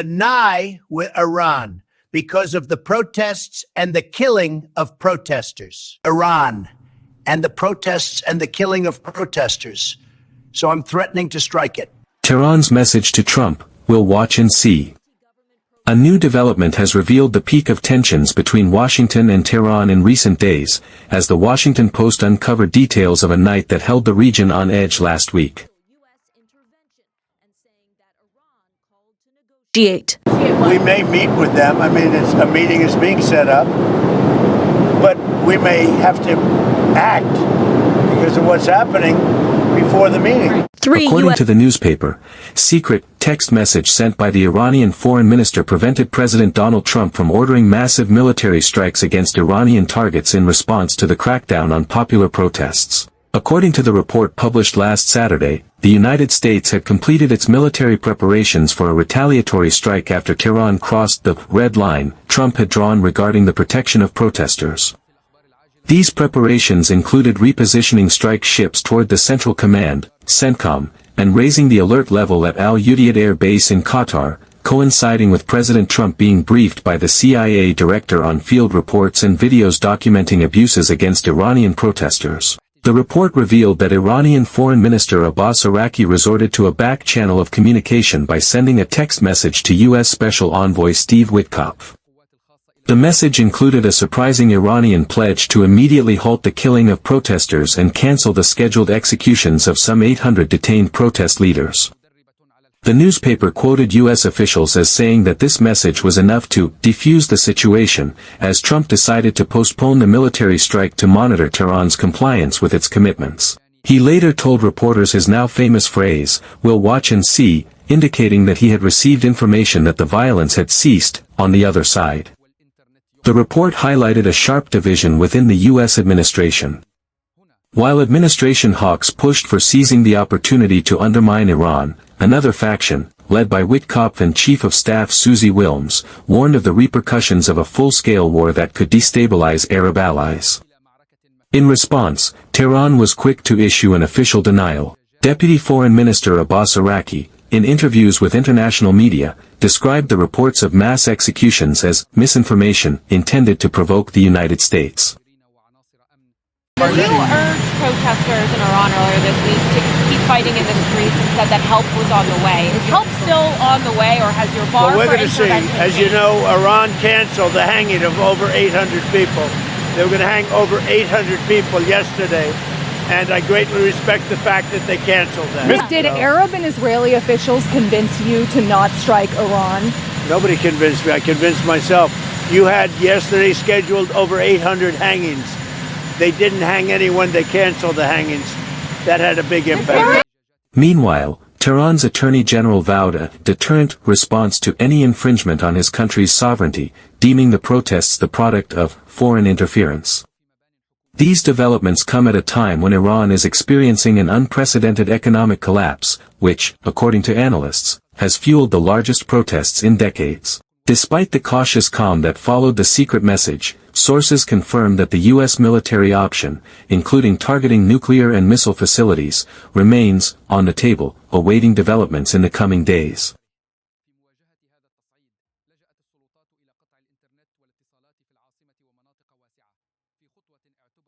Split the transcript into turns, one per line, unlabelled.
nigh with Iran because of the protests and the killing of protesters. Iran and the protests and the killing of protesters. So I'm threatening to strike it.
Tehran's message to Trump: "We'll watch and see." A new development has revealed the peak of tensions between Washington and Tehran in recent days, as the Washington Post uncovered details of a night that held the region on edge last week.
We may meet with them. I mean, a meeting is being set up, but we may have to act because of what's happening before the meeting.
According to the newspaper, secret text message sent by the Iranian Foreign Minister prevented President Donald Trump from ordering massive military strikes against Iranian targets in response to the crackdown on popular protests. According to the report published last Saturday, the United States had completed its military preparations for a retaliatory strike after Tehran crossed the red line Trump had drawn regarding the protection of protesters. These preparations included repositioning strike ships toward the Central Command, CENTCOM, and raising the alert level at Udeid Air Base in Qatar, coinciding with President Trump being briefed by the CIA director on field reports and videos documenting abuses against Iranian protesters. The report revealed that Iranian Foreign Minister Abbas Araqi resorted to a back channel of communication by sending a text message to U.S. Special Envoy Steve Witkoff. The message included a surprising Iranian pledge to immediately halt the killing of protesters and cancel the scheduled executions of some 800 detained protest leaders. The newspaper quoted U.S. officials as saying that this message was enough to defuse the situation, as Trump decided to postpone the military strike to monitor Tehran's compliance with its commitments. He later told reporters his now famous phrase, "We'll watch and see," indicating that he had received information that the violence had ceased on the other side. The report highlighted a sharp division within the U.S. administration. While administration hawks pushed for seizing the opportunity to undermine Iran, another faction, led by Witkoff and Chief of Staff Susie Wilms, warned of the repercussions of a full-scale war that could destabilize Arab allies. In response, Tehran was quick to issue an official denial. Deputy Foreign Minister Abbas Araqi, in interviews with international media, described the reports of mass executions as misinformation intended to provoke the United States.
You urged protesters in Iran earlier this week to keep fighting in the streets and said that help was on the way. Is help still on the way, or has your bar
Well, we're
for
going to see.
intervention
As you know, Iran canceled the hanging of over 800 people. They were going to hang over 800 people yesterday, and I greatly respect the fact that they canceled that.
Did Arab and Israeli officials convince you to not strike Iran?
Nobody convinced me. I convinced myself. You had yesterday scheduled over 800 hangings. They didn't hang anyone, they canceled the hangings. That had a big impact.
Meanwhile, Tehran's Attorney General vowed a deterrent response to any infringement on his country's sovereignty, deeming the protests the product of foreign interference. These developments come at a time when Iran is experiencing an unprecedented economic collapse, which, according to analysts, has fueled the largest protests in decades. Despite the cautious calm that followed the secret message, sources confirm that the U.S. military option, including targeting nuclear and missile facilities, remains on the table, awaiting developments in the coming days.